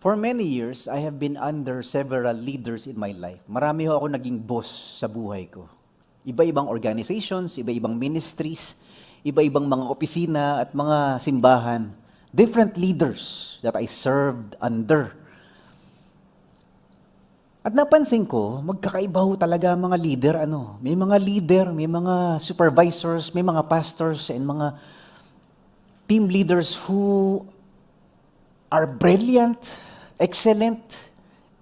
For many years, I have been under several leaders in my life. Marami ho ako naging boss sa buhay ko. Iba-ibang organizations, iba-ibang ministries, iba-ibang mga opisina at mga simbahan. Different leaders that I served under. At napansin ko, magkakaiba ho talaga mga leader. May mga leader, may mga supervisors, may mga pastors, and mga team leaders who are brilliant, excellent,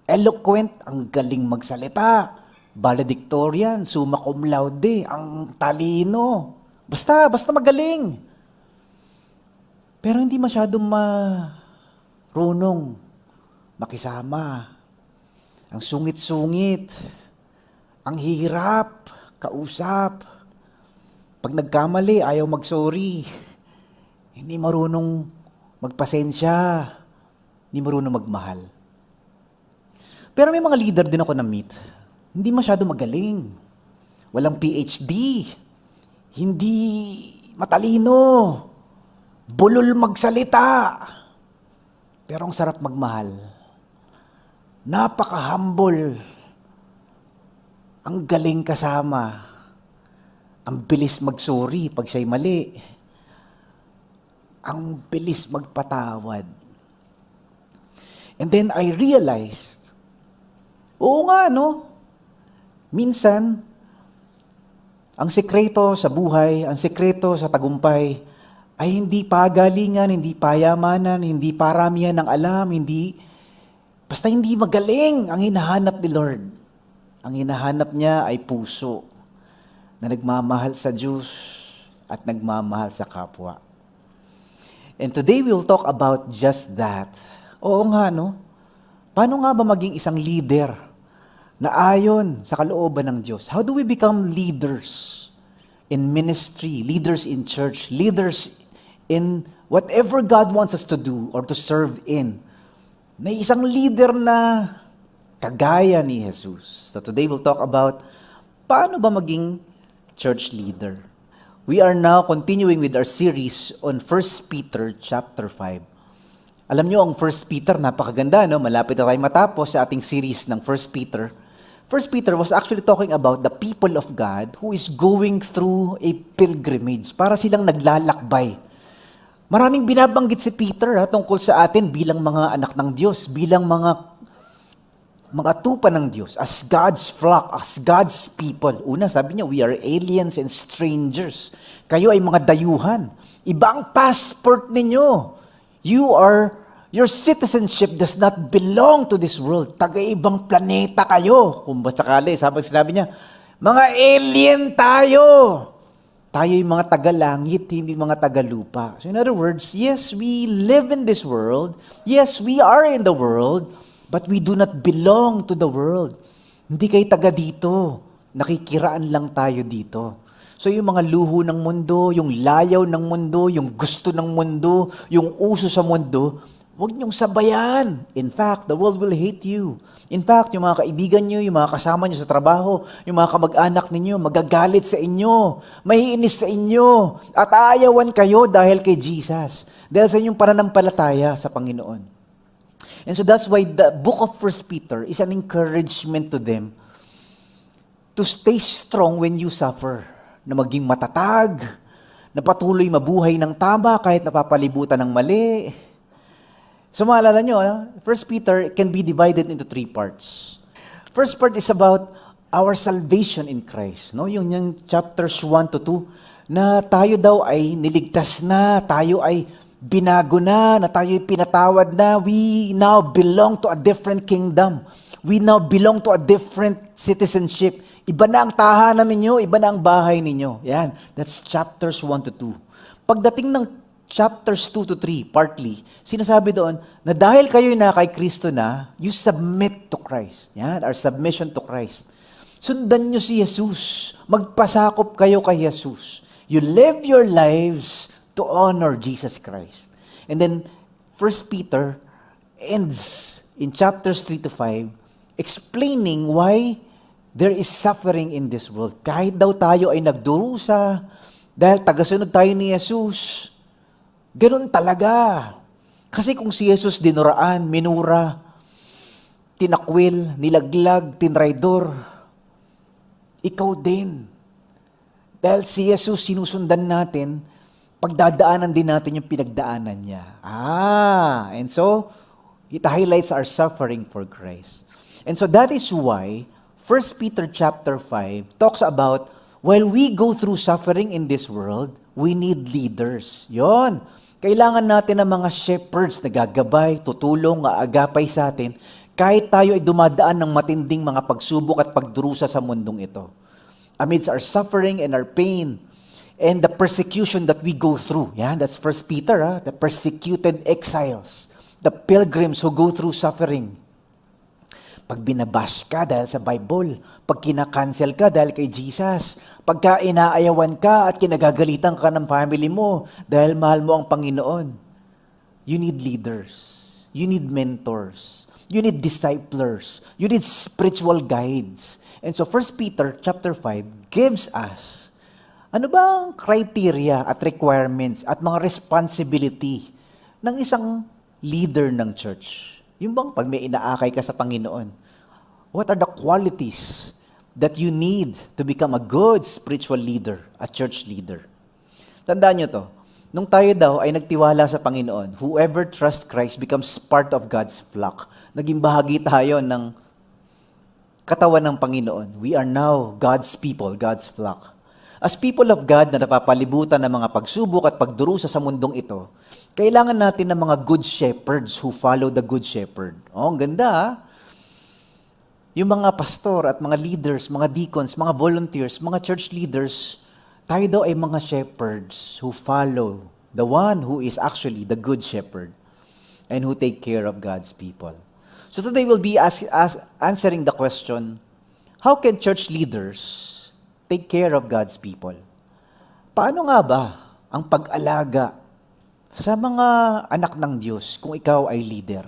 eloquent, ang galing magsalita, valedictorian, summa cum laude, ang talino. Basta magaling. Pero hindi masyadong marunong makisama. Ang sungit-sungit, ang hirap, kausap. Pag nagkamali, ayaw mag-sorry. Hindi marunong magpasensya, hindi marunong magmahal. Pero may mga leader din ako na-meet. Hindi masyado magaling. Walang PhD. Hindi matalino. Bulol magsalita. Pero ang sarap magmahal. Napaka-humble. Ang galing kasama. Ang bilis mag-sorry pag siya'y mali. Ang bilis magpatawad. And then I realized, oo nga, minsan, ang sekreto sa buhay, ang sekreto sa tagumpay, ay hindi pagalingan, hindi payamanan, hindi paramihan ng alam, basta hindi magaling ang hinahanap ni Lord. Ang hinahanap niya ay puso na nagmamahal sa Diyos at nagmamahal sa kapwa. And today we'll talk about just that. Oo nga, Paano nga ba maging isang leader na ayon sa kalooban ng Diyos? How do we become leaders in ministry, leaders in church, leaders in whatever God wants us to do or to serve in? Na isang leader na kagaya ni Jesus. So today we'll talk about paano ba maging church leader. We are now continuing with our series on 1 Peter chapter 5. Alam niyo, ang 1 Peter, napakaganda, Malapit na tayo matapos sa ating series ng 1 Peter. 1 Peter was actually talking about the people of God who is going through a pilgrimage. Para silang naglalakbay. Maraming binabanggit si Peter tungkol sa atin bilang mga anak ng Diyos, bilang mga tupa ng Diyos, as God's flock, as God's people. Una, sabi niya, we are aliens and strangers. Kayo ay mga dayuhan. Iba ang passport ninyo. Your citizenship does not belong to this world. Taga-ibang planeta kayo. Kung basta sakali, sinabi niya, mga alien tayo. Tayo yung mga taga-langit, hindi mga taga-lupa. So in other words, yes, we live in this world. Yes, we are in the world. But we do not belong to the world. Hindi kayo taga dito. Nakikiraan lang tayo dito. So yung mga luho ng mundo, yung layaw ng mundo, yung gusto ng mundo, yung uso sa mundo, huwag niyong sabayan. In fact, the world will hate you. In fact, yung mga kaibigan niyo, yung mga kasama niyo sa trabaho, yung mga kamag-anak ninyo, magagalit sa inyo, maiinis sa inyo, at aayawan kayo dahil kay Jesus. Dahil sa inyong pananampalataya sa Panginoon. And so that's why the book of 1 Peter is an encouragement to them to stay strong when you suffer, na maging matatag, na patuloy mabuhay ng tama kahit napapalibutan ng mali. So maalala nyo, 1 Peter can be divided into 3 parts. First part is about our salvation in Christ. Yung chapters 1 to 2, na tayo daw ay niligtas na, tayo ay binago na tayo'y pinatawad na. We now belong to a different kingdom. We now belong to a different citizenship. Iba na ang tahanan ninyo, iba na ang bahay ninyo. Yan, that's chapters 1 to 2. Pagdating ng chapters 2 to 3, partly, sinasabi doon na dahil kayo'y na kay Kristo na, you submit to Christ. Yan, our submission to Christ. Sundan nyo si Jesus. Magpasakop kayo kay Jesus. You live your lives to honor Jesus Christ. And then, 1 Peter ends in chapters 3 to 5 explaining why there is suffering in this world. Kahit daw tayo ay nagdurusa, dahil tagasunod tayo ni Jesus, ganun talaga. Kasi kung si Jesus dinuraan, minura, tinakwil, nilaglag, tinraidor, ikaw din. Dahil si Jesus sinusundan natin, pagdadaanan din natin yung pinagdaanan niya. And so, it highlights our suffering for Christ. And so that is why 1 Peter chapter 5 talks about while we go through suffering in this world, we need leaders. Yon. Kailangan natin ng mga shepherds na gagabay, tutulong, aagapay sa atin, kahit tayo ay dumadaan ng matinding mga pagsubok at pagdurusa sa mundong ito. Amidst our suffering and our pain and the persecution that we go through. Yan, that's 1 Peter, the persecuted exiles, the pilgrims who go through suffering. Pag binabash ka dahil sa Bible, pag kinakancel ka dahil kay Jesus, pagka inaayawan ka at kinagagalitan ka ng family mo dahil mahal mo ang Panginoon, you need leaders, you need mentors, you need disciplers, you need spiritual guides. And so 1 Peter chapter 5 gives us ano ba ang criteria at requirements at mga responsibility ng isang leader ng church. Yung bang pag may inaakay ka sa Panginoon, what are the qualities that you need to become a good spiritual leader, a church leader? Tandaan nyo to, nung tayo daw ay nagtiwala sa Panginoon, whoever trusts Christ becomes part of God's flock. Naging bahagi tayo ng katawan ng Panginoon. We are now God's people, God's flock. As people of God na napapalibutan ng mga pagsubok at pagdurusa sa mundong ito, kailangan natin ng mga good shepherds who follow the good shepherd. Ang ganda ha? Yung mga pastor at mga leaders, mga deacons, mga volunteers, mga church leaders, tayo daw ay mga shepherds who follow the one who is actually the good shepherd and who take care of God's people. So today we'll be answering the question, how can church leaders take care of God's people? Paano nga ba ang pag-alaga sa mga anak ng Diyos kung ikaw ay leader?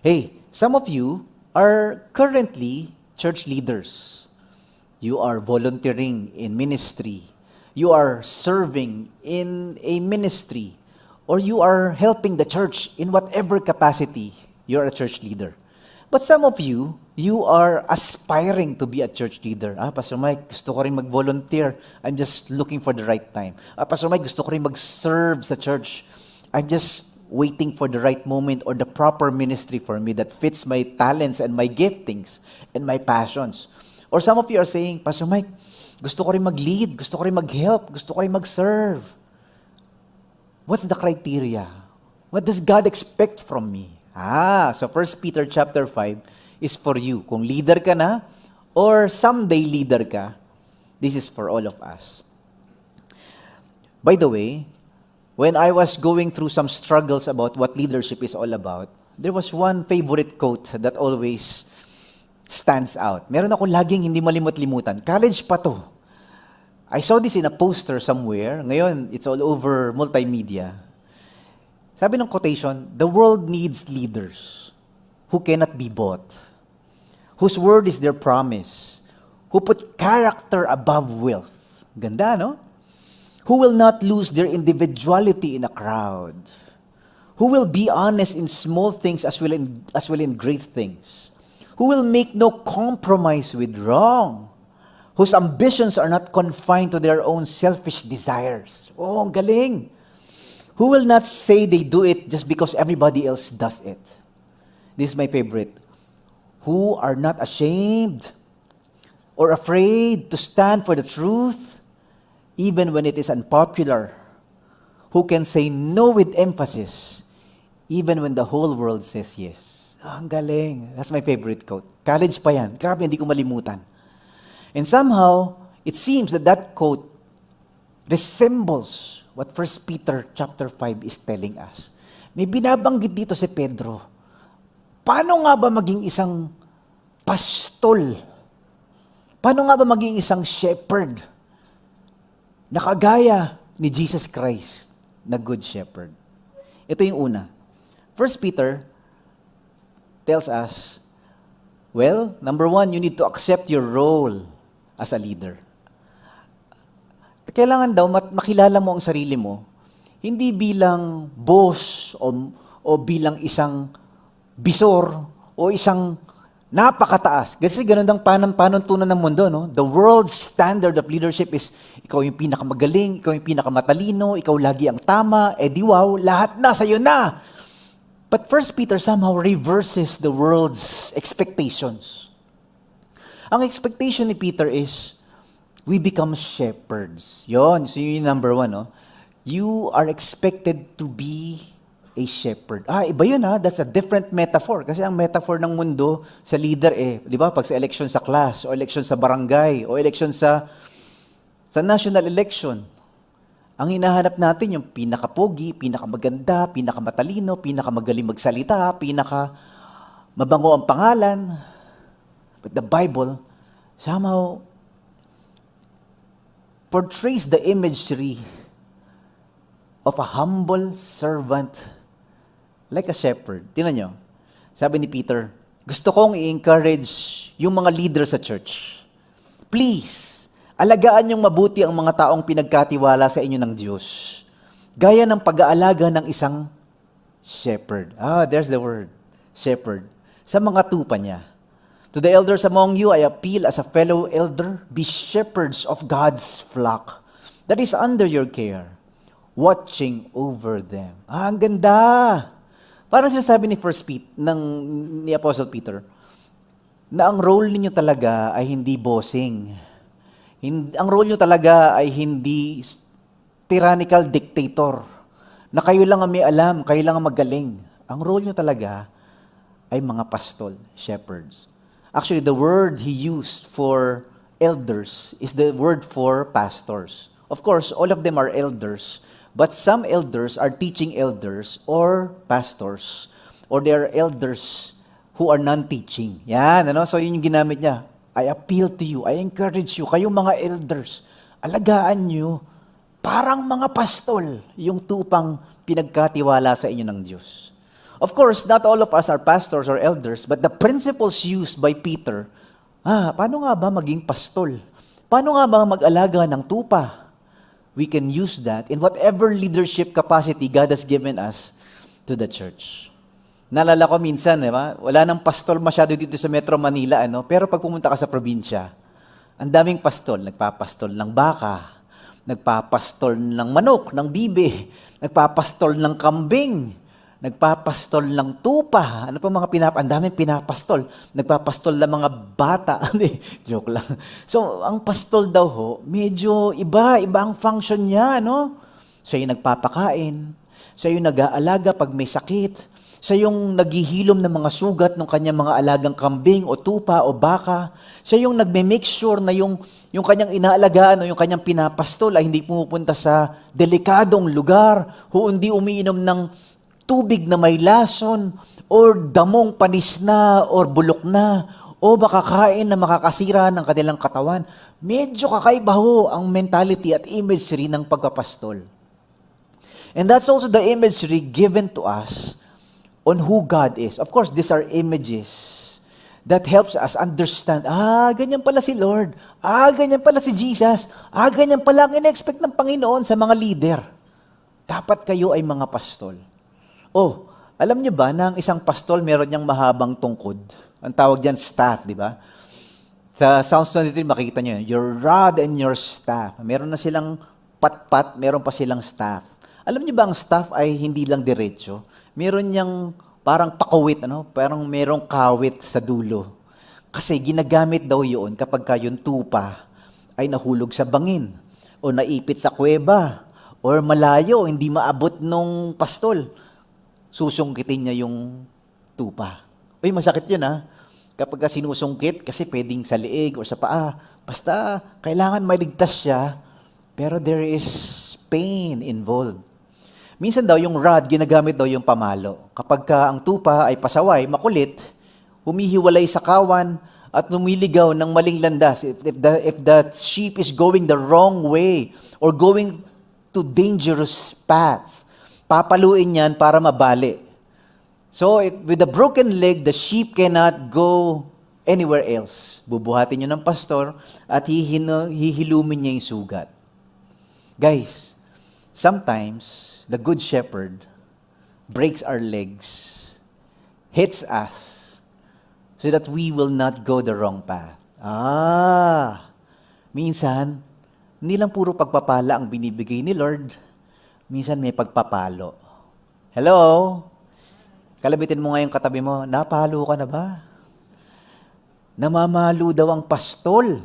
Hey, some of you are currently church leaders. You are volunteering in ministry. You are serving in a ministry. Or you are helping the church in whatever capacity you're a church leader. But some of you, you are aspiring to be a church leader. Pastor Mike, gusto ko rin mag-volunteer. I'm just looking for the right time. Pastor Mike, gusto ko rin mag-serve sa church. I'm just waiting for the right moment or the proper ministry for me that fits my talents and my giftings and my passions. Or some of you are saying, Pastor Mike, gusto ko rin mag-lead, gusto ko rin mag-help, gusto ko rin mag-serve. What's the criteria? What does God expect from me? So 1 Peter chapter 5 is for you. Kung leader ka na, or someday leader ka, this is for all of us. By the way, when I was going through some struggles about what leadership is all about, there was one favorite quote that always stands out. Meron ako laging hindi malimut-limutan. College pa to. I saw this in a poster somewhere. Ngayon, it's all over multimedia. Sabi ng quotation, the world needs leaders who cannot be bought, whose word is their promise, who put character above wealth. Ganda, no? Who will not lose their individuality in a crowd, who will be honest in small things as well in great things, who will make no compromise with wrong, whose ambitions are not confined to their own selfish desires. Oh, ang galing! Who will not say they do it just because everybody else does it? This is my favorite. Who are not ashamed or afraid to stand for the truth, even when it is unpopular. Who can say no with emphasis, even when the whole world says yes. Ang galing. That's my favorite quote. College pa yan. Grabe, hindi ko malimutan. And somehow, it seems that quote resembles what 1 Peter chapter 5 is telling us. May binabanggit dito si Pedro. Paano nga ba maging isang pastol? Paano nga ba maging isang shepherd na kagaya ni Jesus Christ na good shepherd? Ito yung una. 1 Peter tells us, well, number one, you need to accept your role as a leader. Kailangan daw makilala mo ang sarili mo, hindi bilang boss o bilang isang bisor o isang napakataas. Kasi ganun ang panuntunan ng mundo, no? The world's standard of leadership is ikaw yung pinakamagaling, ikaw yung pinakamatalino, ikaw lagi ang tama, di wow, lahat na sa'yo na. But First Peter somehow reverses the world's expectations. Ang expectation ni Peter is, we become shepherds. Yun, so yun yung number 1, no? You are expected to be a shepherd. Iba yun that's a different metaphor. Kasi ang metaphor ng mundo sa leader di ba, pag sa election sa class, o election sa barangay, o election sa national election, ang hinahanap natin yung pinakapogi, pinakamaganda, pinakamatalino, pinakamagaling magsalita, mabango ang pangalan. But the Bible somehow portrays the imagery of a humble servant like a shepherd. Tingnan nyo, sabi ni Peter, gusto kong i-encourage yung mga leader sa church. Please, alagaan niyong mabuti ang mga taong pinagkatiwala sa inyo ng Diyos. Gaya ng pag-aalaga ng isang shepherd. There's the word, shepherd. Sa mga tupa niya. To the elders among you, I appeal as a fellow elder, be shepherds of God's flock that is under your care, watching over them. Ang ganda! Parang sinasabi ni ni Apostle Peter, na ang role ninyo talaga ay hindi bossing. Ang role nyo talaga ay hindi tyrannical dictator, na kayo lang ang may alam, kayo lang ang magaling. Ang role nyo talaga ay mga pastol, shepherds. Actually, the word he used for elders is the word for pastors. Of course, all of them are elders, but some elders are teaching elders or pastors, or they are elders who are non-teaching. Yan, So yun yung ginamit niya. I appeal to you, I encourage you, kayong mga elders, alagaan nyo, parang mga pastol, yung tupang pinagkatiwala sa inyo ng Diyos. Of course, not all of us are pastors or elders, but the principles used by Peter, paano nga ba maging pastol? Paano nga ba mag-alaga ng tupa? We can use that in whatever leadership capacity God has given us to the church. Naalala ko minsan, wala nang pastol masyado dito sa Metro Manila, pero pag pumunta ka sa probinsya, ang daming pastol. Nagpapastol ng baka, nagpapastol ng manok, ng bibe, nagpapastol ng kambing, nagpapastol ng tupa. Ano pa mga ang daming pinapastol. Nagpapastol ng mga bata. Joke lang. So, ang pastol daw medyo iba ang function niya, Siya yung nagpapakain, siya yung nag-aalaga pag may sakit, siya yung naghihilom ng mga sugat ng kanyang mga alagang kambing o tupa o baka. Siya yung nagme-make sure na yung kanyang inaalagaan o yung kanyang pinapastol ay hindi pumupunta sa delikadong lugar, hindi umiinom ng tubig na may lason, or damong panis na, or bulok na, o makakain na makakasira ng kanilang katawan. Medyo kakaiba ang mentality at imagery ng pagpapastol. And that's also the imagery given to us on who God is. Of course, these are images that helps us understand, ganyan pala si Lord, ganyan pala si Jesus, ganyan pala ang in-expect ng Panginoon sa mga leader. Dapat kayo ay mga pastol. Alam niyo ba na ang isang pastol meron niyang mahabang tungkod? Ang tawag diyan staff, di ba? Sa Psalms 23, makikita niyo, your rod and your staff. Meron na silang patpat, meron pa silang staff. Alam niyo ba ang staff ay hindi lang diretso? Meron niyang parang pakawit, parang merong kawit sa dulo. Kasi ginagamit daw yun kapag yung tupa ay nahulog sa bangin, o naipit sa kuweba, or malayo, hindi maabot nung pastol. Susungkitin niya yung tupa. Masakit yun Kapag sinusungkit, kasi pwedeng sa leeg o sa paa. Basta, kailangan maligtas siya, pero there is pain involved. Minsan daw, yung rod, ginagamit daw yung pamalo. Kapag ang tupa ay pasaway, makulit, humihiwalay sa kawan, at lumiligaw ng maling landas. If the sheep is going the wrong way, or going to dangerous paths, papaluin yan para mabali. So, with a broken leg, the sheep cannot go anywhere else. Bubuhatin nyo ng pastor at hihilumin niya yung sugat. Guys, sometimes, the good shepherd breaks our legs, hits us, so that we will not go the wrong path. Minsan, hindi lang puro pagpapala ang binibigay ni Lord, minsan may pagpapalo. Hello? Kalabitin mo ngayon katabi mo, napalo ka na ba? Namamalo daw ang pastol.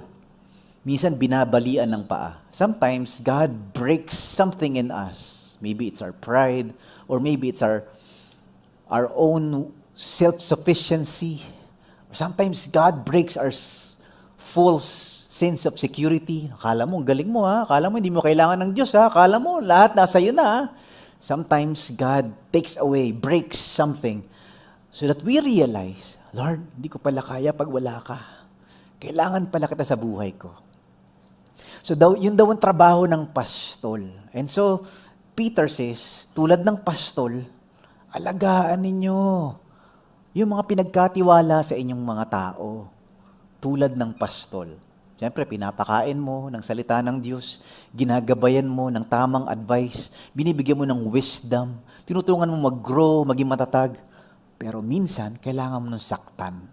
Minsan binabalian ng paa. Sometimes, God breaks something in us. Maybe it's our pride, or maybe it's our own self-sufficiency. Sometimes, God breaks our false sense of security. Akala mo, galing mo ha. Akala mo, hindi mo kailangan ng Diyos ha. Akala mo, lahat nasa iyo na ha. Sometimes, God takes away, breaks something so that we realize, Lord, hindi ko pala kaya pag wala ka. Kailangan pala kita sa buhay ko. So, yun daw ang trabaho ng pastol. And so, Peter says, tulad ng pastol, alagaan ninyo yung mga pinagkatiwala sa inyong mga tao. Tulad ng pastol. Siyempre, pinapakain mo ng salita ng Diyos, ginagabayan mo ng tamang advice, binibigyan mo ng wisdom, tinutulungan mo mag-grow, maging matatag, pero minsan, kailangan mo ng saktan.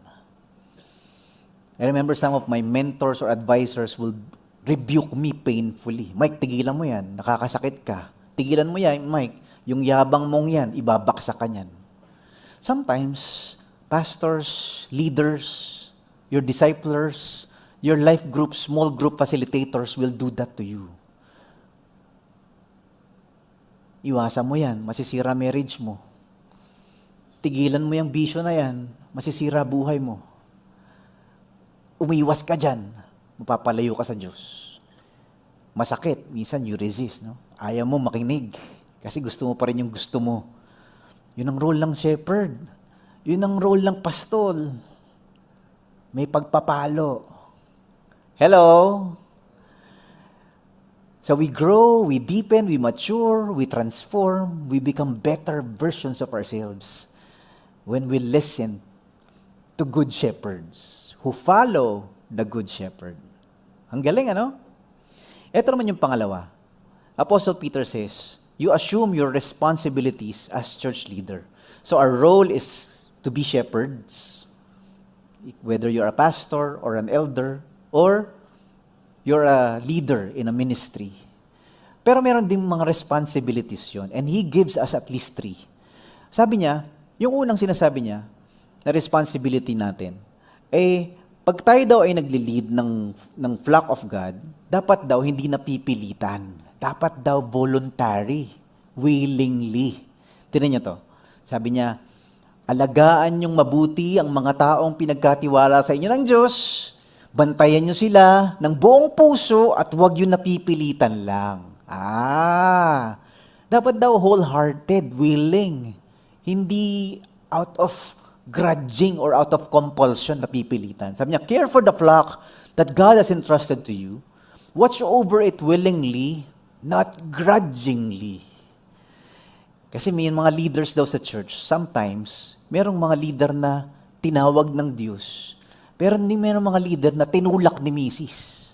I remember some of my mentors or advisors will rebuke me painfully. Mike, tigilan mo yan, nakakasakit ka. Tigilan mo yan, Mike, yung yabang mong yan, ibabaksak ka niyan. Sometimes, pastors, leaders, your disciplers, your life group, small group facilitators will do that to you. Iwasan mo yan, masisira marriage mo. Tigilan mo yung bisyo na yan, masisira buhay mo. Umiwas ka dyan, mapapalayo ka sa Diyos. Masakit, minsan you resist, no? Ayaw mo makinig, kasi gusto mo pa rin yung gusto mo. Yun ang role ng shepherd. Yun ang role ng pastol. May pagpapalo. Hello? So we grow, we deepen, we mature, we transform, we become better versions of ourselves when we listen to good shepherds who follow the good shepherd. Ang galing, ano? Ito naman yung pangalawa. Apostle Peter says, you assume your responsibilities as church leader. So our role is to be shepherds, whether you're a pastor or an elder, or you're a leader in a ministry. Pero meron din mga responsibilities yon, and He gives us at least 3. Sabi niya, yung unang sinasabi niya, na responsibility natin, pag tayo daw ay nagli-lead ng flock of God, dapat daw hindi napipilitan. Dapat daw voluntary, willingly. Tingnan niyo to. Sabi niya, alagaan niyong mabuti ang mga taong pinagkatiwala sa inyo ng Diyos. Bantayan niyo sila ng buong puso at huwag yung napipilitan lang. Dapat daw wholehearted, willing. Hindi out of grudging or out of compulsion napipilitan. Sabi niya, care for the flock that God has entrusted to you. Watch over it willingly, not grudgingly. Kasi may mga leaders daw sa church, sometimes, merong mga leader na tinawag ng Diyos, pero hindi merong mga leader na tinulak ni misis.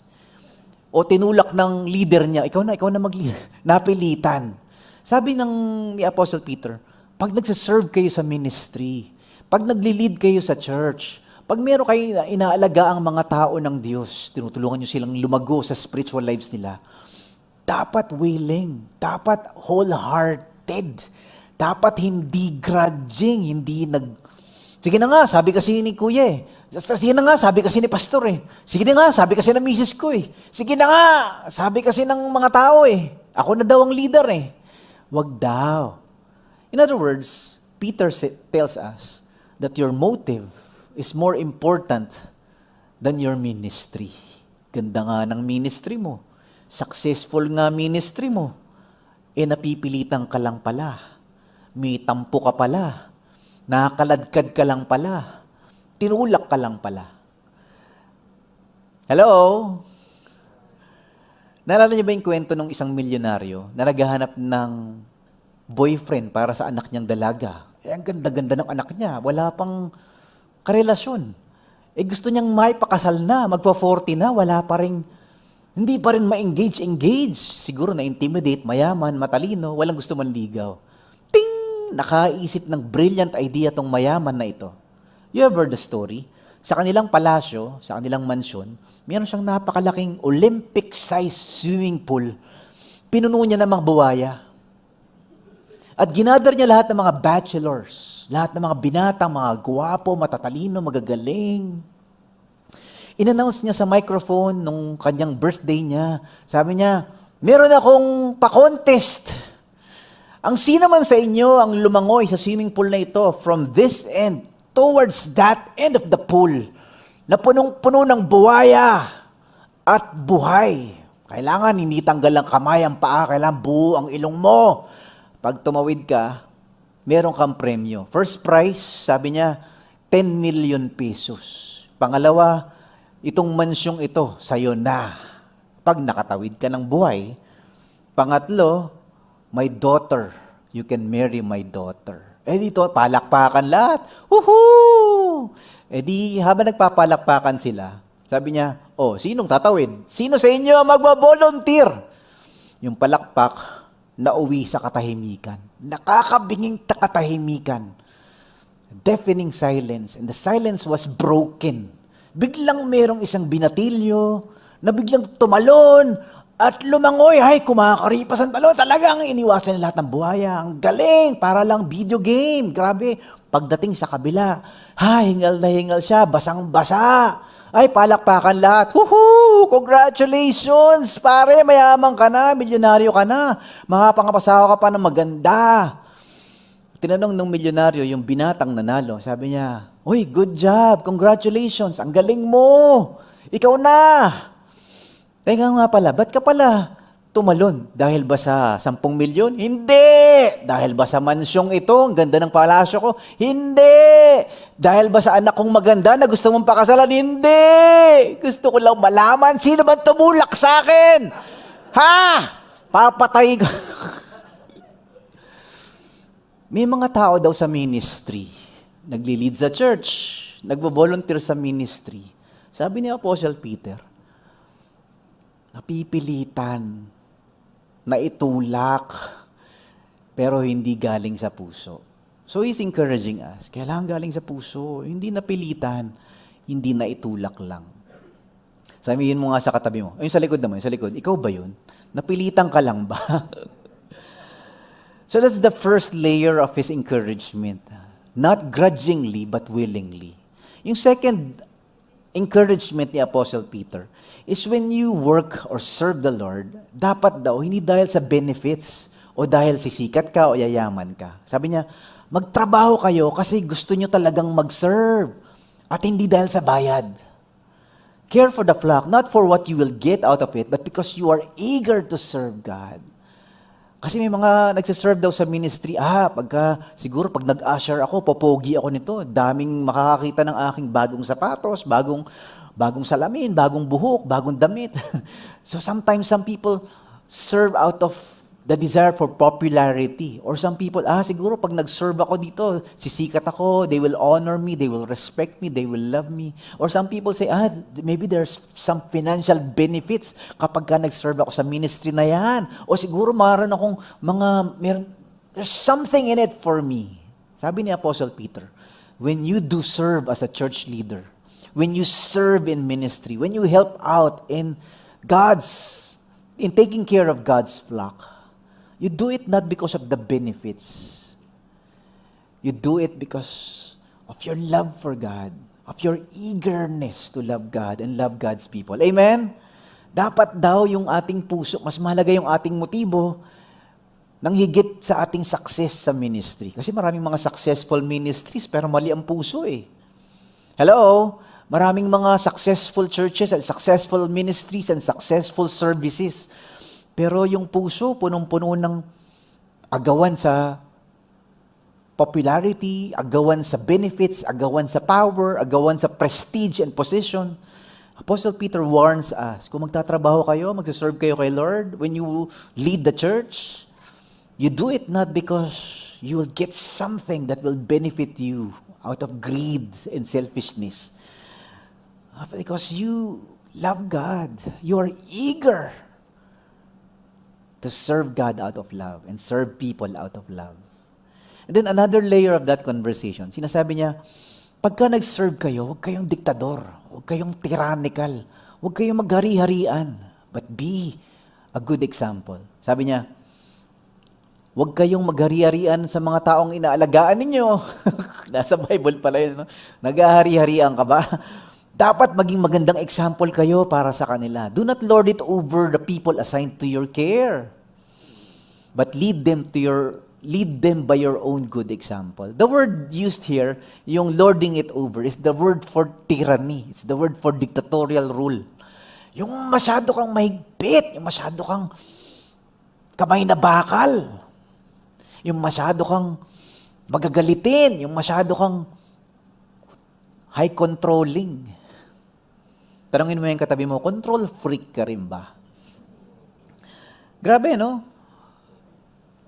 O tinulak ng leader niya, ikaw na mag-lead. Napilitan. Sabi ni Apostle Peter, pag nagsaserve kayo sa ministry, pag nagli-lead kayo sa church, pag meron kayo inaalaga ang mga tao ng Diyos, tinutulungan nyo silang lumago sa spiritual lives nila, dapat willing, dapat wholehearted, dapat hindi grudging, hindi sige na nga, sabi kasi ni Kuya sige na nga, sabi kasi ni Pastor sige na nga, sabi kasi ng misis ko sige na nga, sabi kasi ng mga tao ako na daw ang leader Wag daw. In other words, Peter tells us that your motive is more important than your ministry. Ganda nga ng ministry mo. Successful nga ministry mo. Napipilitan ka lang pala. May tampo ka pala. Nakaladkad ka lang pala. Tinulak ka lang pala. Hello? Naalala niyo ba yung kwento ng isang milyonaryo na naghahanap ng boyfriend para sa anak niyang dalaga? Ang ganda-ganda ng anak niya. Wala pang karelasyon. Gusto niyang maipakasal na, magpa-40 na, wala pa rin, hindi pa rin ma-engage. Siguro na-intimidate, mayaman, matalino, walang gusto manligaw. Ting! nakaisip ng brilliant idea tong mayaman na ito? You have heard the story? Sa kanilang palasyo, sa kanilang mansyon, meron siyang napakalaking Olympic-sized swimming pool. Pinuno niya ng mga buwaya. At ginather niya lahat ng mga bachelors, lahat ng mga binatang, mga guwapo, matatalino, magagaling. In-announce niya sa microphone nung kanyang birthday niya. Sabi niya, meron akong pa-contest. Ang sino man sa inyo ang lumangoy sa swimming pool na ito from this end towards that end of the pool na punong-puno ng buwaya at buhay. Kailangan hindi tanggal ang kamay, ang paa, kailangan buo ang ilong mo. Pag tumawid ka, meron kang premyo. First prize, sabi niya, 10 million pesos. Pangalawa, itong mansyong ito, sa'yo na. Pag nakatawid ka ng buhay. Pangatlo, my daughter, you can marry my daughter. Dito, palakpakan lahat. Woohoo! Di, habang nagpapalakpakan sila, sabi niya, sinong tatawid? Sino sa inyo ang magbabolunteer? Yung palakpak, nauwi sa katahimikan. Nakakabinging katahimikan. Deafening silence. And the silence was broken. Biglang merong isang binatilyo na biglang tumalon at lumangoy. Ay, kumakaripas ang talon. Talagang iniwasan niya lahat ng buhaya. Ang galing. Para lang video game. Grabe. Pagdating sa kabila, hingal na hingal siya. Basang-basa. Ay, palakpakan lahat. Woohoo! Congratulations! Pare, mayaman ka na. Milyonaryo ka na. Makapangapasawa ka pa ng maganda. Tinanong ng milyonaryo yung binatang nanalo. Sabi niya, "Uy, good job. Congratulations. Ang galing mo. Ikaw na." Teka nga pala, ba't ka pala tumalon? Dahil ba sa 10 milyon? Hindi! Dahil ba sa mansyong ito, ang ganda ng palasyo ko? Hindi! Dahil ba sa anak kong maganda na gusto mong pakasalan? Hindi! Gusto ko lang malaman sino man tumulak sa akin. Ha? Papatay ko. May mga tao daw sa ministry, nagli-lead sa church, nagvo-volunteer sa ministry. Sabi ni Apostle Peter, napipilitan, naitulak, pero hindi galing sa puso. So he's encouraging us, kailangan galing sa puso, hindi napilitan, hindi naitulak lang. Sabihin mo nga sa katabi mo, ayun sa likod naman, sa likod, ikaw ba yun? Napilitan ka lang ba? So that's the first layer of his encouragement. Not grudgingly, but willingly. Yung second encouragement ni Apostle Peter is when you work or serve the Lord, dapat daw, hindi dahil sa benefits o dahil sisikat ka o yayaman ka. Sabi niya, magtrabaho kayo kasi gusto nyo talagang mag-serve at hindi dahil sa bayad. Care for the flock, not for what you will get out of it, but because you are eager to serve God. Kasi may mga nagsiserve daw sa ministry, siguro pag nag-usher ako, popogi ako nito, daming makakakita ng aking bagong sapatos, bagong salamin, bagong buhok, bagong damit. So sometimes some people serve out of the desire for popularity. Or some people, siguro pag nag-serve ako dito, sisikat ako, they will honor me, they will respect me, they will love me. Or some people say, maybe there's some financial benefits kapag ka nag-serve ako sa ministry na yan. O siguro there's something in it for me. Sabi ni Apostle Peter, when you do serve as a church leader, when you serve in ministry, when you help out in taking care of God's flock, you do it not because of the benefits. You do it because of your love for God, of your eagerness to love God and love God's people. Amen? Dapat daw yung ating puso, mas mahalaga yung ating motibo nang higit sa ating success sa ministry. Kasi maraming mga successful ministries pero mali ang puso eh. Hello? Maraming mga successful churches and successful ministries and successful services. Pero yung puso, punong-puno ng agawan sa popularity, agawan sa benefits, agawan sa power, agawan sa prestige and position. Apostle Peter warns us, kung magtatrabaho kayo, magsaserve kayo kay Lord, when you lead the church, you do it not because you will get something that will benefit you out of greed and selfishness. Because you love God. You are eager to serve God out of love and serve people out of love. And then another layer of that conversation, sinasabi niya, pagka nag-serve kayo, huwag kayong diktador, huwag kayong tyrannical, huwag kayong maghari-harian, but be a good example. Sabi niya, huwag kayong maghari-harian sa mga taong inaalagaan ninyo. Nasa Bible pala yun, no? Naghahari-harian ka ba? Dapat maging magandang example kayo para sa kanila. Do not lord it over the people assigned to your care, but lead them by your own good example. The word used here, yung lording it over, is the word for tyranny. It's the word for dictatorial rule. Yung masyado kang mahigpit, yung masyado kang kamay na bakal, yung masyado kang magagalitin, yung masyado kang high controlling. Tanungin mo yung katabi mo, control freak ka rin ba? Grabe, no?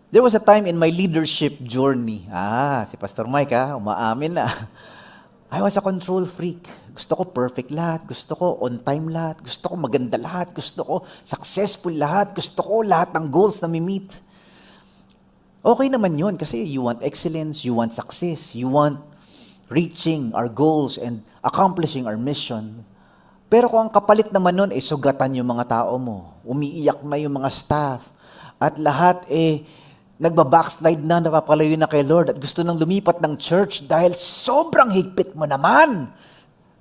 There was a time in my leadership journey. Si Pastor Mike, umaamin na. I was a control freak. Gusto ko perfect lahat. Gusto ko on time lahat. Gusto ko maganda lahat. Gusto ko successful lahat. Gusto ko lahat ng goals na mi-meet. Okay naman yun kasi you want excellence, you want success, you want reaching our goals and accomplishing our mission. Pero kung ang kapalit naman nun, sugatan yung mga tao mo, umiiyak na yung mga staff, at lahat nagbabackslide na, napapalayo na kay Lord, at gusto nang lumipat ng church dahil sobrang higpit mo naman.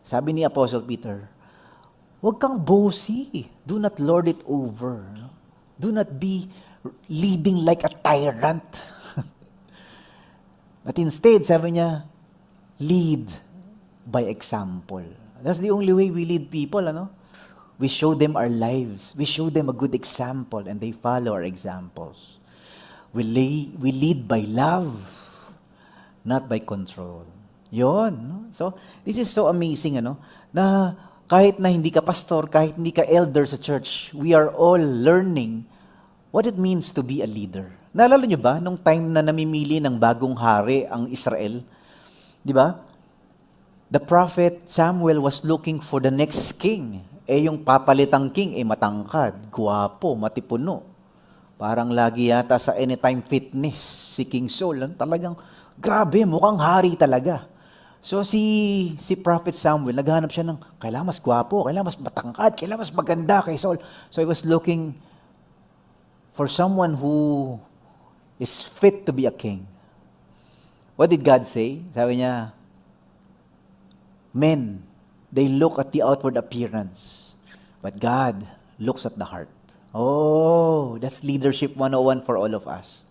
Sabi ni Apostle Peter, huwag kang bossy. Do not lord it over. Do not be leading like a tyrant. But instead, sabi niya, lead by example. That's the only way we lead people, ano? We show them our lives. We show them a good example and they follow our examples. We lead by love, not by control. Yon. No? So, this is so amazing, ano? Na kahit na hindi ka pastor, kahit hindi ka elder sa church, we are all learning what it means to be a leader. Naalala nyo ba, nung time na namimili ng bagong hari ang Israel, di ba? The prophet Samuel was looking for the next king. Yung papalitang king, matangkad, guwapo, matipuno. Parang lagi yata sa Anytime Fitness, si King Saul. Talagang, grabe, mukhang hari talaga. So si Prophet Samuel, naghahanap siya ng, kailangan mas guwapo, kailangan mas matangkad, kailangan mas maganda kay Saul. So he was looking for someone who is fit to be a king. What did God say? Sabi niya, men, they look at the outward appearance, but God looks at the heart. Oh, that's leadership 101 for all of us.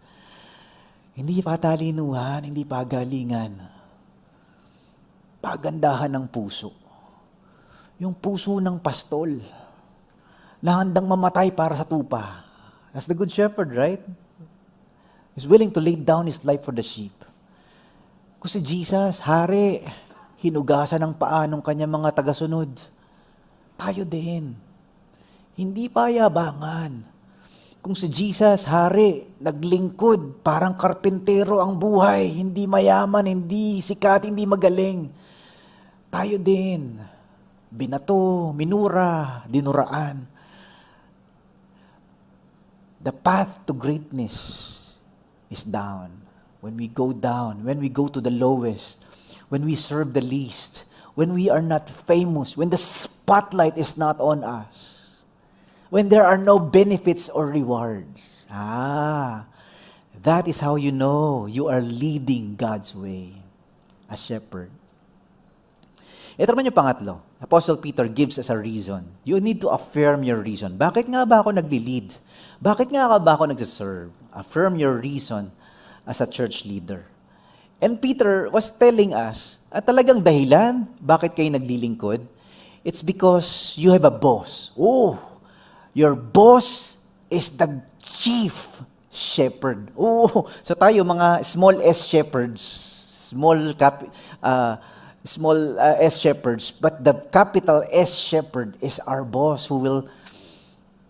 Hindi patalinuhan, hindi pagalingan. Pagandahan ng puso. Yung puso ng pastol na handang mamatay para sa tupa. That's the good shepherd, right? He's willing to lay down his life for the sheep. Kung si Jesus, hari, hinugasan ng paa ng kanyang mga tagasunod. Tayo din. Hindi payabangan. Kung si Jesus, hari, naglingkod, parang karpintero ang buhay, hindi mayaman, hindi sikat, hindi magaling. Tayo din. Binato, minura, dinuraan. The path to greatness is down. When we go down, when we go to the lowest, when we serve the least, when we are not famous, when the spotlight is not on us, when there are no benefits or rewards. That is how you know you are leading God's way as shepherd. Ito naman yung pangatlo. Apostle Peter gives us a reason. You need to affirm your reason. Bakit nga ba ako nagli-lead? Bakit nga ba ako nagsiserve? Affirm your reason as a church leader. And Peter was telling us, at talagang dahilan, bakit kayo naglilingkod? It's because you have a boss. Your boss is the chief shepherd. So tayo mga small s shepherds, small s shepherds, but the capital S shepherd is our boss who will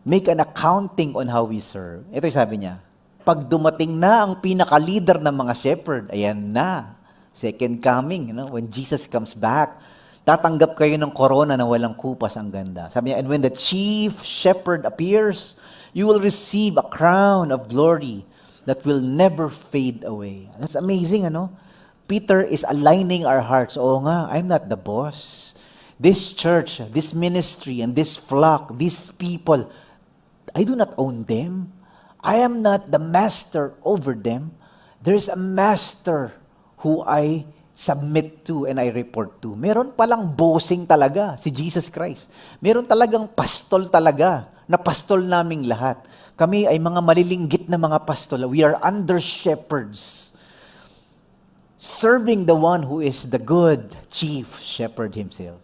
make an accounting on how we serve. Ito yung sabi niya, pag dumating na ang pinaka-leader ng mga shepherd, ayan na, second coming, when Jesus comes back, tatanggap kayo ng corona na walang kupas, ang ganda. Sabi niya, and when the chief shepherd appears, you will receive a crown of glory that will never fade away. That's amazing, ano? Peter is aligning our hearts. Oo nga, I'm not the boss. This church, this ministry, and this flock, these people, I do not own them. I am not the master over them. There's a master who I submit to and I report to. Meron palang bossing talaga, si Jesus Christ. Meron talagang pastol talaga, na pastol naming lahat. Kami ay mga malilinggit na mga pastol. We are under shepherds, serving the one who is the good chief shepherd himself.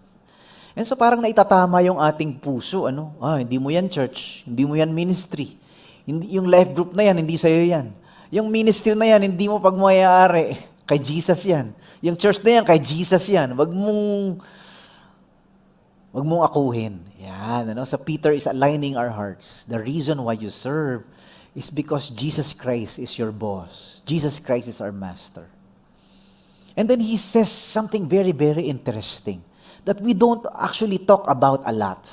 And so parang naitatama yung ating puso, ano? Hindi mo yan church, hindi mo yan ministry. Hindi, yung life group na yan, hindi sa'yo yan. Yung ministry na yan, hindi mo pagmayari. Kay Jesus yan. Yung church na yan, kay Jesus yan. Wag mong akuhin. Yan, ano? So Peter is aligning our hearts. The reason why you serve is because Jesus Christ is your boss. Jesus Christ is our master. And then he says something very, very interesting that we don't actually talk about a lot.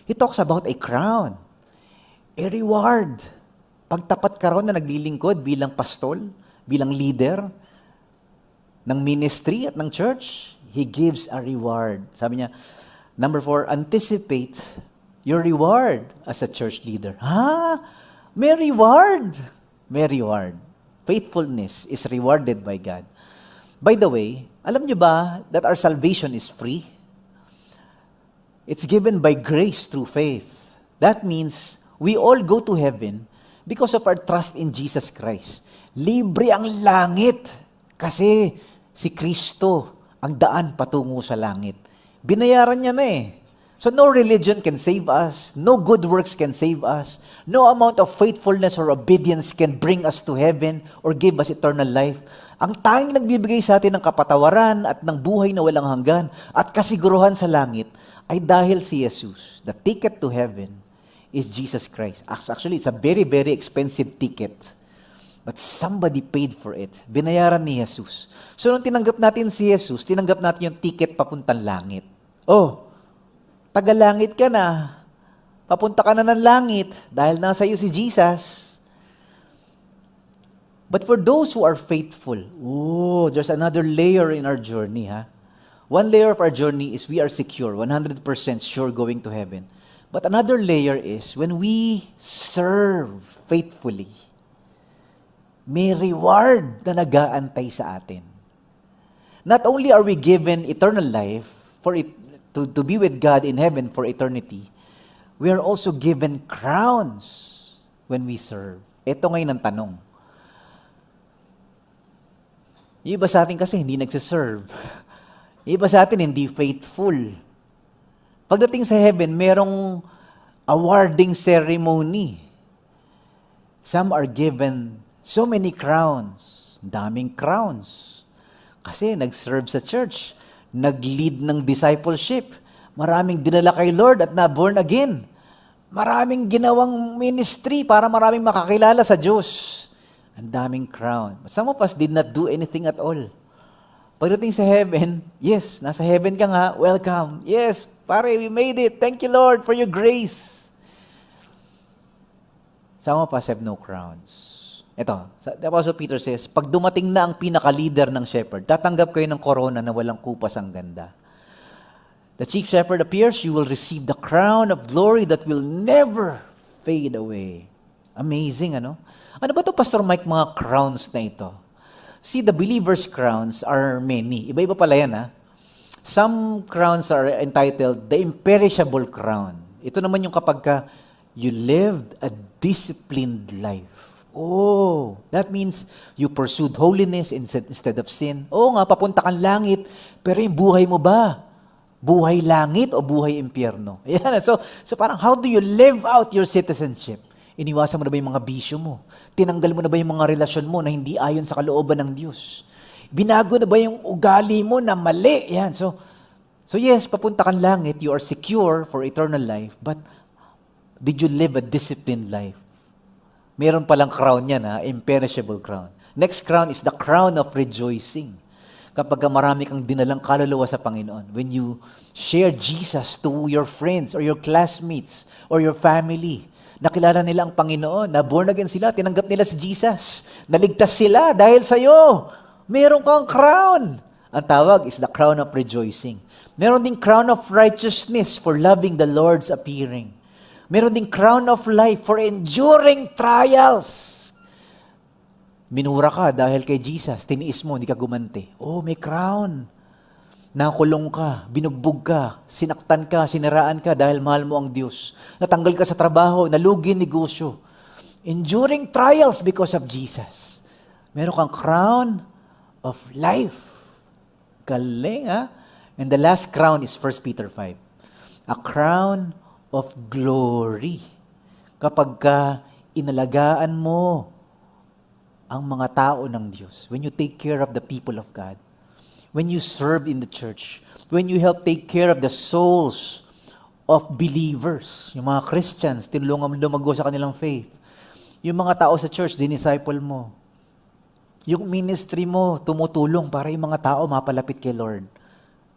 He talks about a crown, a reward. Pagtapat ka raw na naglilingkod bilang pastol, bilang leader ng ministry at ng church, he gives a reward. Sabi niya, number 4, anticipate your reward as a church leader. May reward. May reward. Faithfulness is rewarded by God. By the way, alam niyo ba that our salvation is free? It's given by grace through faith. That means we all go to heaven because of our trust in Jesus Christ. Libre ang langit kasi si Kristo ang daan patungo sa langit. Binayaran niya na eh. So no religion can save us. No good works can save us. No amount of faithfulness or obedience can bring us to heaven or give us eternal life. Ang tanging nagbibigay sa atin ng kapatawaran at ng buhay na walang hanggan at kasiguruhan sa langit ay dahil si Jesus. The ticket to heaven is Jesus Christ. Actually, it's a very, very expensive ticket. But somebody paid for it. Binayaran ni Jesus. So nung tinanggap natin si Jesus, tinanggap natin yung ticket papuntang langit. Taga-langit ka na. Papunta ka na ng langit dahil nasa iyo si Jesus. But for those who are faithful, there's another layer in our journey. One layer of our journey is we are secure, 100% sure going to heaven. But another layer is when we serve faithfully, may reward na nag-aantay sa atin. Not only are we given eternal life for it to be with God in heaven for eternity, we are also given crowns when we serve. Ito ngayon ang tanong. Yung iba sa atin kasi hindi nagsiserve. Yung iba sa atin hindi faithful. Pagdating sa heaven, merong awarding ceremony. Some are given so many crowns. Daming crowns. Kasi nag-serve sa church. Nag-lead ng discipleship. Maraming dinala kay Lord at na-born again. Maraming ginawang ministry para maraming makakilala sa Diyos. Ang daming crown. But some of us did not do anything at all. Pagdating sa heaven, yes, nasa heaven ka nga, welcome. Yes, pare, we made it. Thank you, Lord, for your grace. Some of us have no crowns. Ito, the Apostle Peter says, pag dumating na ang pinaka-leader ng shepherd, tatanggap kayo ng corona na walang kupas ang ganda. The chief shepherd appears, you will receive the crown of glory that will never fade away. Amazing, ano? Ano ba ito, Pastor Mike, mga crowns na ito? See, the believer's crowns are many. Iba-iba pala yan, ha? Some crowns are entitled the imperishable crown. Ito naman yung kapag you lived a disciplined life. That means you pursued holiness instead of sin. Nga, papunta kang langit, pero yung buhay mo ba? Buhay langit o buhay impyerno? Ayan, so parang how do you live out your citizenship? Iniwasan mo na ba yung mga bisyo mo? Tinanggal mo na ba yung mga relasyon mo na hindi ayon sa kalooban ng Diyos? Binago na ba yung ugali mo na mali? Yan. So yes, papunta kang langit, you are secure for eternal life, but did you live a disciplined life? Meron palang crown yan, imperishable crown. Next crown is the crown of rejoicing. Kapag marami kang dinalang kaluluwa sa Panginoon, when you share Jesus to your friends or your classmates or your family, Nakilala nila ang Panginoon, na born again sila, tinanggap nila si Jesus. Naligtas sila dahil sa'yo. Meron kang crown. Ang tawag is the crown of rejoicing. Meron ding crown of righteousness for loving the Lord's appearing. Meron ding crown of life for enduring trials. Minura ka dahil kay Jesus, tiniis mo, hindi ka gumanti. Oh, may crown. Nakulong ka, binugbog ka, sinaktan ka, siniraan ka dahil mahal mo ang Diyos. Natanggal ka sa trabaho, nalugi negosyo. Enduring trials because of Jesus. Meron kang crown of life. Galing, ha? And the last crown is 1 Peter 5. A crown of glory. Kapag ka inalagaan mo ang mga tao ng Diyos, when you take care of the people of God, when you serve in the church, when you help take care of the souls of believers, yung mga Christians, tinulungan mo lumago sa kanilang faith, yung mga tao sa church, dinisciple mo, yung ministry mo, tumutulong para yung mga tao mapalapit kay Lord,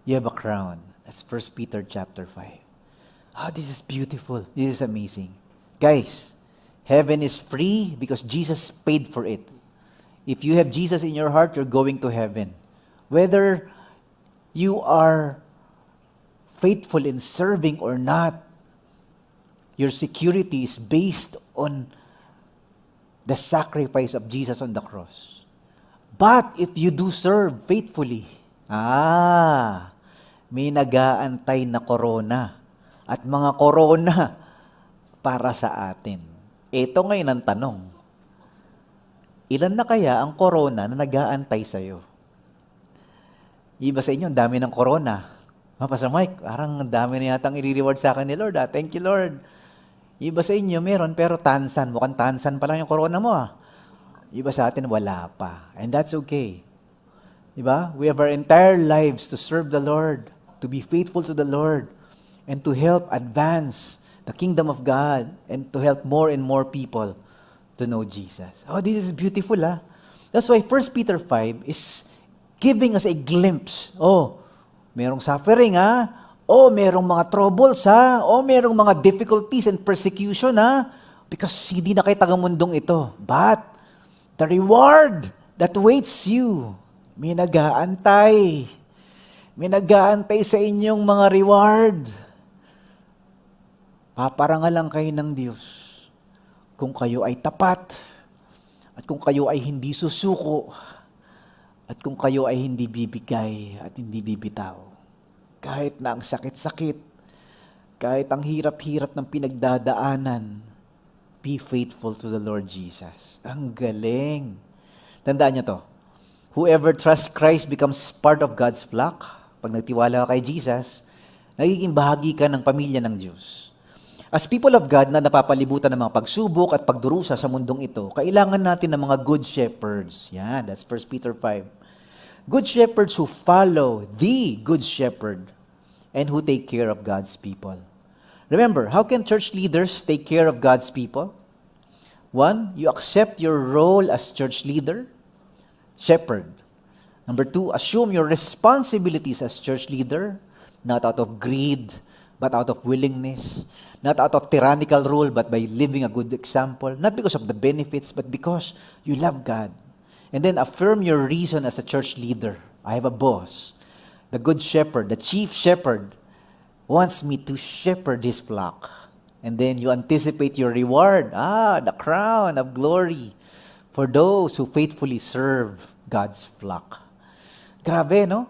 you have a crown. That's 1 Peter chapter 5. This is beautiful. This is amazing. Guys, heaven is free because Jesus paid for it. If you have Jesus in your heart, you're going to heaven. Whether you are faithful in serving or not, your security is based on the sacrifice of Jesus on the cross. But if you do serve faithfully, may nag-aantay na korona at mga korona para sa atin. Ito ngayon ang tanong. Ilan na kaya ang korona na nag-aantay sa'yo? Iba sa inyo, ang dami ng corona. Pastor Mike, parang ang dami na yatang i-reward sa akin ni Lord. Thank you, Lord. Iba sa inyo, meron, pero tansan. Mukhang tansan pa lang yung corona mo. Iba sa atin, wala pa. And that's okay. Diba? We have our entire lives to serve the Lord, to be faithful to the Lord, and to help advance the kingdom of God, and to help more and more people to know Jesus. This is beautiful, That's why 1 Peter 5 is giving us a glimpse. Merong suffering, merong mga troubles, merong mga difficulties and persecution, because hindi na kayo taga-mundong ito. But, the reward that waits you, may nag-aantay. May nag-aantay sa inyong mga reward. Paparangalan kayo ng Diyos kung kayo ay tapat, at kung kayo ay hindi susuko, at kung kayo ay hindi bibigay at hindi bibitaw. Kahit na ang sakit-sakit, kahit ang hirap-hirap ng pinagdadaanan, be faithful to the Lord Jesus. Ang galing. Tandaan niyo to. Whoever trusts Christ becomes part of God's flock. Pag nagtiwala ka kay Jesus, nagiging bahagi ka ng pamilya ng Diyos. As people of God na napapalibutan ng mga pagsubok at pagdurusa sa mundong ito, kailangan natin ng mga good shepherds. Yan, that's 1 Peter 5. Good shepherds who follow the good shepherd and who take care of God's people. Remember, how can church leaders take care of God's people? 1, you accept your role as church leader, shepherd. Number 2, assume your responsibilities as church leader, not out of greed, but out of willingness, not out of tyrannical rule, but by living a good example, not because of the benefits, but because you love God. And then affirm your reason as a church leader. I have a boss. The good shepherd, the chief shepherd, wants me to shepherd his flock. And then you anticipate your reward. The crown of glory for those who faithfully serve God's flock. Grabe, no?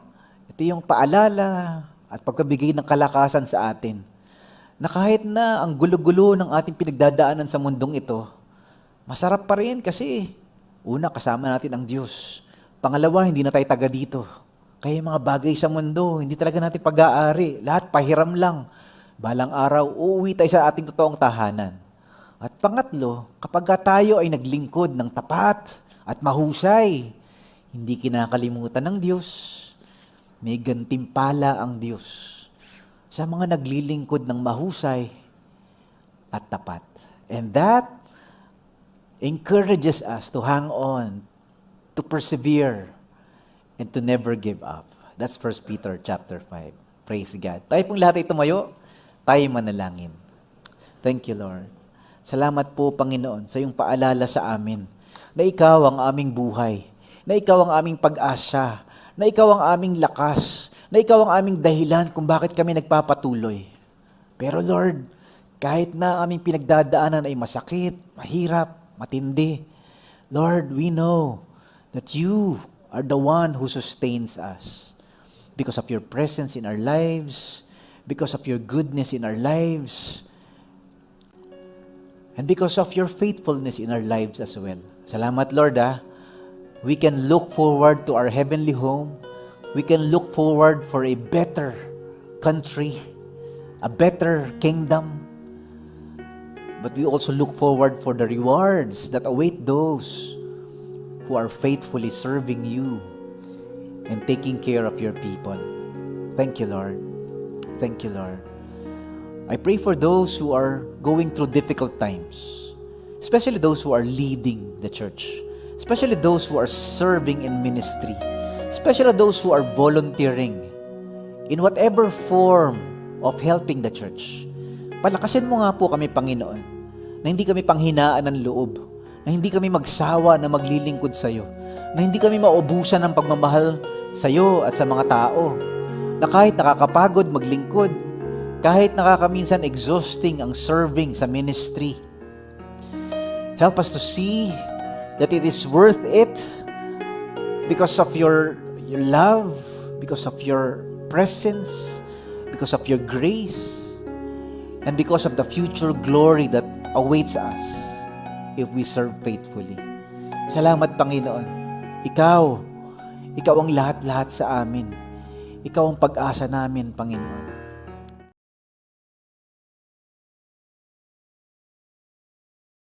Ito yung paalala at pagkabigay ng kalakasan sa atin na kahit na ang gulo-gulo ng ating pinagdadaanan sa mundong ito, masarap pa rin kasi una, kasama natin ang Diyos. Pangalawa, hindi na tayo taga dito. Kaya yung mga bagay sa mundo, hindi talaga natin pag-aari. Lahat pahiram lang. Balang araw, uuwi tayo sa ating totoong tahanan. At pangatlo, kapag tayo ay naglingkod ng tapat at mahusay, hindi kinakalimutan ng Diyos, may gantimpala ang Diyos sa mga naglilingkod ng mahusay at tapat. And that encourages us to hang on, to persevere, and to never give up. That's 1 Peter chapter 5. Praise God. Tayo pong lahat ay tumayo, tayo manalangin. Thank you, Lord. Salamat po, Panginoon, sa iyong paalala sa amin na ikaw ang aming buhay, na ikaw ang aming pag-asa, na ikaw ang aming lakas, na ikaw ang aming dahilan kung bakit kami nagpapatuloy. Pero Lord, kahit na aming pinagdadaanan ay masakit, mahirap, matindi, Lord, we know that you are the one who sustains us. Because of your presence in our lives, because of your goodness in our lives, and because of your faithfulness in our lives as well. Salamat, Lord, we can look forward to our heavenly home. We can look forward for a better country, a better kingdom. But we also look forward for the rewards that await those who are faithfully serving you and taking care of your people. Thank you, Lord. Thank you, Lord. I pray for those who are going through difficult times, especially those who are leading the church, especially those who are serving in ministry, especially those who are volunteering in whatever form of helping the church. Palakasin mo nga po kami, Panginoon, na hindi kami panghinaan ng loob, na hindi kami magsawa na maglilingkod sa iyo, na hindi kami maubusan ng pagmamahal sa iyo at sa mga tao, na kahit nakakapagod maglingkod, kahit nakakaminsan exhausting ang serving sa ministry, help us to see that it is worth it because of your love, because of your presence, because of your grace, and because of the future glory that awaits us if we serve faithfully. Salamat, Panginoon. Ikaw ang lahat-lahat sa amin. Ikaw ang pag-asa namin, Panginoon.